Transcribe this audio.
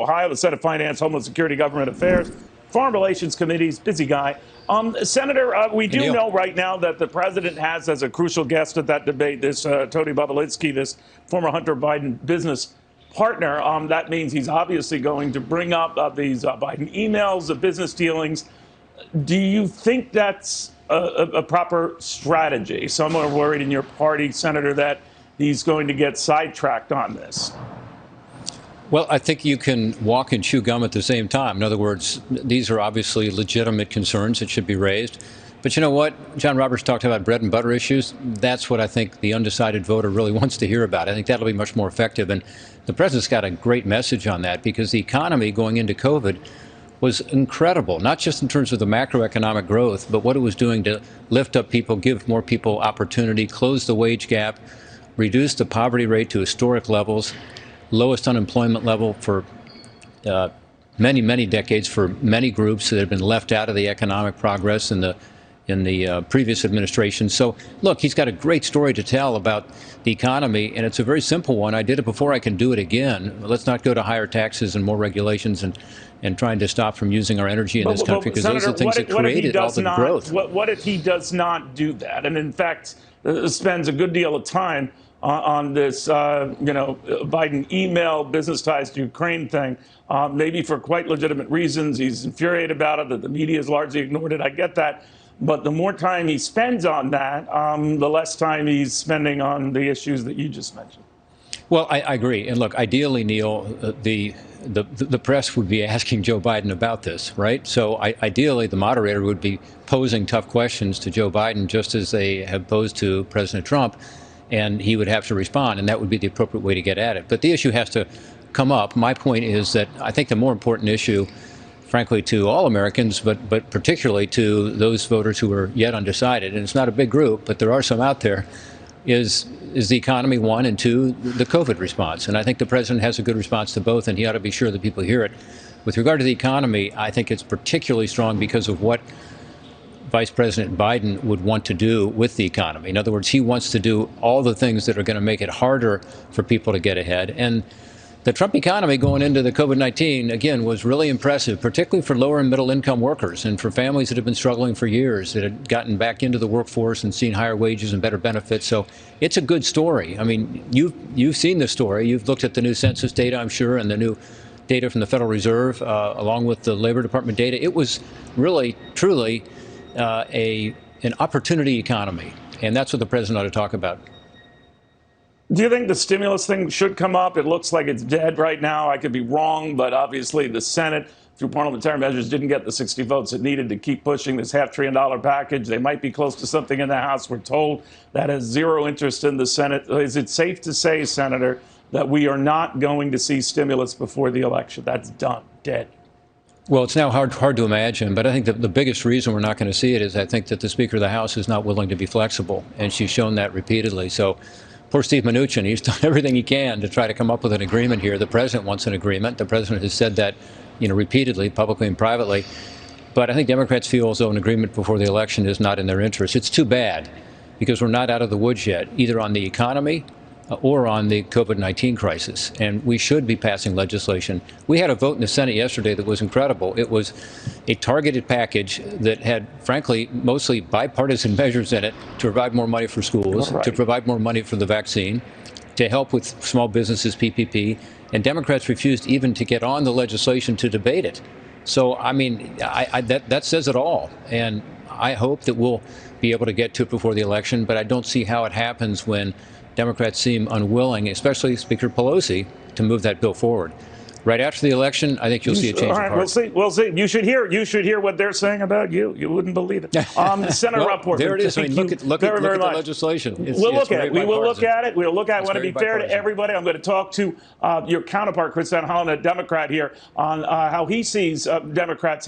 Ohio, the Senate Finance, Homeland Security, Government Affairs, Foreign Relations Committees, busy guy. Senator, we do know right now that the president has as a crucial guest at that debate this Tony Bobulinski, this former Hunter Biden business partner. That means he's obviously going to bring up these Biden emails, the business dealings. Do you think that's a proper strategy? Some are worried in your party, Senator, that he's going to get sidetracked on this. Well, I think you can walk and chew gum at the same time. In other words, these are obviously legitimate concerns that should be raised. But you know what? John Roberts talked about bread and butter issues. That's what I think the undecided voter really wants to hear about. I think that'll be much more effective. And the president's got a great message on that, because the economy going into COVID was incredible, not just in terms of the macroeconomic growth, but what it was doing to lift up people, give more people opportunity, close the wage gap, reduce the poverty rate to historic levels, lowest unemployment level for many, many decades for many groups that have been left out of the economic progress in the previous administration. So, look, he's got a great story to tell about the economy, and it's a very simple one. I did it before, I can do it again. Let's not go to higher taxes and more regulations and trying to stop from using our energy in this country, because those are the things that created all the growth. What if he does not do that, and in fact spends a good deal of time on this, Biden email business ties to Ukraine thing, maybe for quite legitimate reasons? He's infuriated about it, that the media has largely ignored it. I get that. But the more time he spends on that, the less time he's spending on the issues that you just mentioned. Well, I agree. And look, ideally, Neil, the press would be asking Joe Biden about this, right? So ideally, the moderator would be posing tough questions to Joe Biden, just as they have posed to President Trump, and he would have to respond, and that would be the appropriate way to get at it. But the issue has to come up. My point is that I think the more important issue, frankly, to all Americans, but particularly to those voters who are yet undecided, and it's not a big group, but there are some out there, is the economy, one, and two, the COVID response. And I think the president has a good response to both, and he ought to be sure that people hear it. With regard to the economy, I think it's particularly strong because of what Vice President Biden would want to do with the economy. In other words, he wants to do all the things that are going to make it harder for people to get ahead. And the Trump economy going into the COVID-19, again, was really impressive, particularly for lower and middle income workers and for families that have been struggling for years, that had gotten back into the workforce and seen higher wages and better benefits. So it's a good story. I mean, you've seen the story. You've looked at the new census data, I'm sure, and the new data from the Federal Reserve, along with the Labor Department data. It was really, truly an opportunity economy. And that's what the president ought to talk about. Do you think the stimulus thing should come up? It looks like it's dead right now. I could be wrong, but obviously the Senate, through parliamentary measures, didn't get the 60 votes it needed to keep pushing this $500 billion package. They might be close to something in the House. We're told that has zero interest in the Senate. Is it safe to say, Senator, that we are not going to see stimulus before the election? That's done, dead. Well, it's now hard to imagine, but I think the biggest reason we're not going to see it is I think that the Speaker of the House is not willing to be flexible, and she's shown that repeatedly. So poor Steve Mnuchin, he's done everything he can to try to come up with an agreement here. The president wants an agreement. The president has said that, repeatedly, publicly and privately. But I think Democrats feel as though an agreement before the election is not in their interest. It's too bad, because we're not out of the woods yet, either on the economy or on the COVID-19 crisis. And we should be passing legislation. We had a vote in the Senate yesterday that was incredible. It was a targeted package that had, frankly, mostly bipartisan measures in it to provide more money for schools, to provide more money for the vaccine, to help with small businesses, PPP. And Democrats refused even to get on the legislation to debate it. So, I mean, that says it all. And I hope that we'll be able to get to it before the election, but I don't see how it happens when Democrats seem unwilling, especially Speaker Pelosi, to move that bill forward. Right after the election, I think you'll see a change of heart. We'll see. You should hear what they're saying about you. You wouldn't believe it. Senator Portman, there it is. I mean, look at the legislation. We'll look at it. We will look at it. We'll look at it. I want to be fair to everybody. I'm going to talk to your counterpart, Chris Van Hollen, a Democrat here, on how he sees Democrats